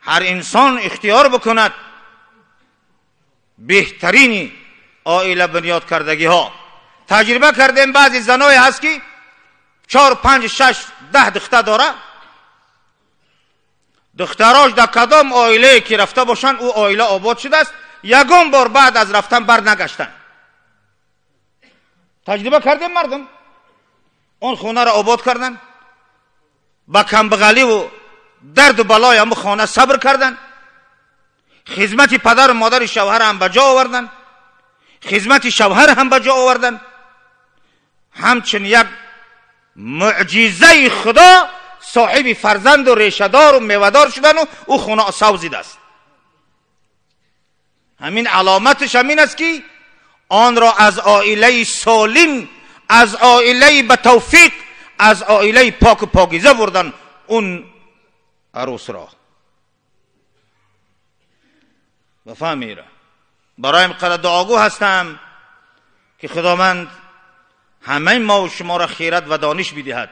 هر انسان اختیار بکند بهترین عائله بنیاد کردگی ها. تجربه کردیم بعضی زنای هست که 4 5 6 10 دختر داره، دختراش در کدام عائله که رفته باشن او عائله آباد شده است، یگان بار بعد از رفتن بر نگشتن. تجربه کردیم مردم اون خونه را آباد کردن، با کمبغلی و درد و بلای هم خانه صبر کردن، خدمت پدر و مادر شوهر هم به جا آوردن، خدمت شوهر هم به جا آوردن. همچنین یک معجزه خدا صاحب فرزند و ریشه‌دار و میوه‌دار شدن و او خونه سوزیده است. همین علامتش همین است که آن را از عائله سالم، از عائله به توفیق، از عائله پاک و پاکیزه بردن اون عروس را. بفهمی را برایم قدر دعاگو هستم که خداوند همه ما و شما را خیرت و دانش بدهد،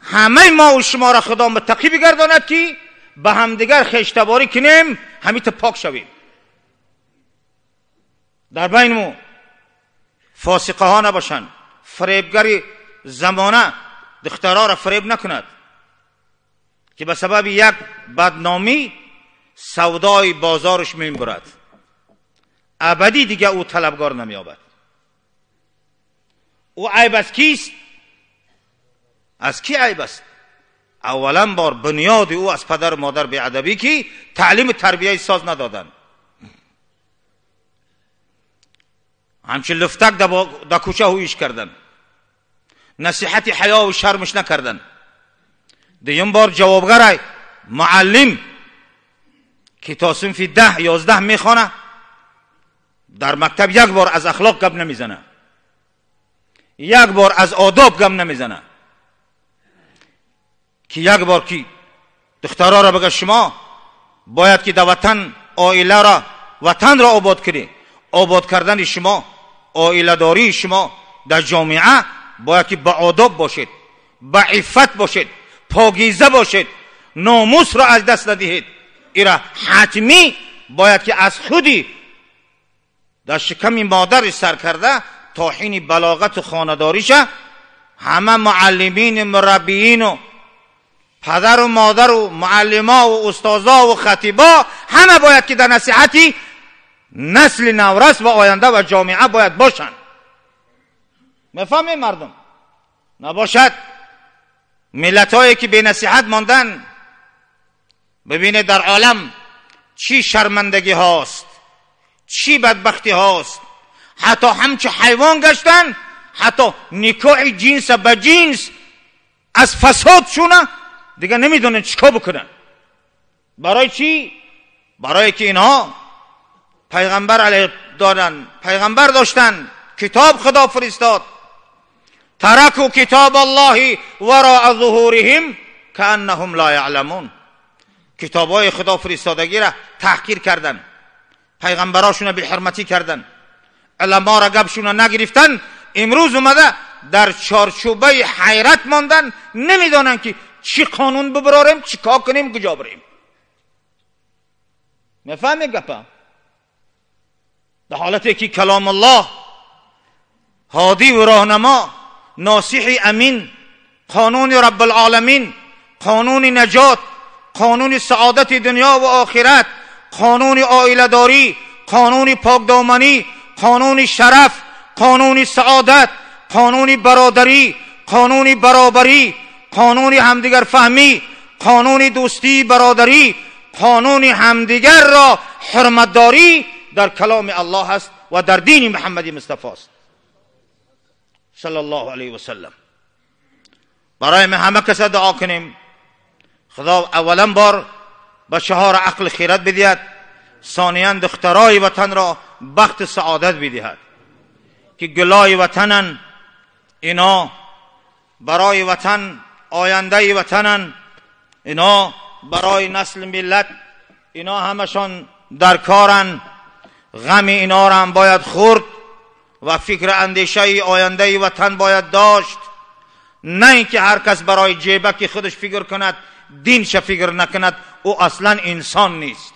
همه ما و شما را خدا متقی بگرداند که به همدیگر خشتباری کنیم، همیت پاک شویم. در بین ما فاسقه ها نباشند، فریبگری زمانه دخترها را فریب نکند که به سبب یک بدنامی سودای بازارش میبرد، ابدی دیگه او طلبگار نمیابد. او عیب از کیست؟ از کی عیب است؟ اولا بار بنیاد او از پدر و مادر بیادبی که تعلیم تربیه ساز ندادن، همچه لفتک در کوچه هویش کردن، نصیحت حیا و شرمش نکردن. دوم بار جوابگر معلم که تا صنف 10 11 میخوانه، در مکتب یک بار از اخلاق گپ نمیزنه، یک بار از آداب گپ نمیزنه، که یک بار که دخترها را بگه شما باید که در وطن عائله را، وطن را آباد کنی، آباد کردن شما، عائله داری شما در جامعه باید که با آداب باشید، با عفت باشید، پاکیزه باشید، ناموس را از دست ندهید. ایرا حتمی باید که از خودی در شکم مادر سر کرده تا حین بلاغت و خانداریش همه معلمین مربیین و پدر و مادر و معلما و استازا و خطیبا همه باید که در نصیحتی نسل نورس و آینده و جامعه باید باشند. میفهمید مردم؟ نباشد ملت هایی که به نصیحت ماندن ببینه در عالم چی شرمندگی هاست، چی بدبختی هاست، حتی همچه حیوان گشتن، حتی نکاح جنس به جنس از فساد شونه دیگه نمیدونن چیکار بکنن. برای چی؟ برای که اینها پیغمبر علیه دادن، پیغمبر داشتن، کتاب خدا فرستاد، ترکوا کتاب الله وراء ظهورهم کانهم لا یعلمون. کتابای خدا فرستادگی را تحقیر کردن، پیغمبراشون به حرمتی کردن، علما را گپشون نگرفتن. امروز اومده در چارچوبه حیرت ماندن، نمیدونن که چی قانون ببراریم، چی کار کنیم، کجا بریم. میفهمی گپا؟ در حالتی که کلام الله هادی و راهنما، ناصح امین، قانون رب العالمین، قانون نجات، قانون سعادت دنیا و آخرت، قانون عائله داری، قانون پاکدامنی، قانون شرف، قانون سعادت، قانون برادری، قانون برابری، قانون همدیگر فهمی، قانون دوستی برادری، قانون همدیگر را حرمت داری در کلام الله هست و در دین محمد مصطفی است صلی الله علیه و سلم. برای ما همه کس دعا کنیم خدا اولا بار به شهار عقل خیرت بدهد، ثانیاً دخترای وطن را بخت سعادت بدهد که گلای وطنن، اینا برای وطن آینده وطنن، اینا برای نسل ملت، اینا همشان در کارن. غم اینا را هم باید خورد و فکر اندیشه آینده وطن باید داشت، نه اینکه هر کس برای جیبک خودش فکر کند دینش فکر نکند او اصلا انسان نیست.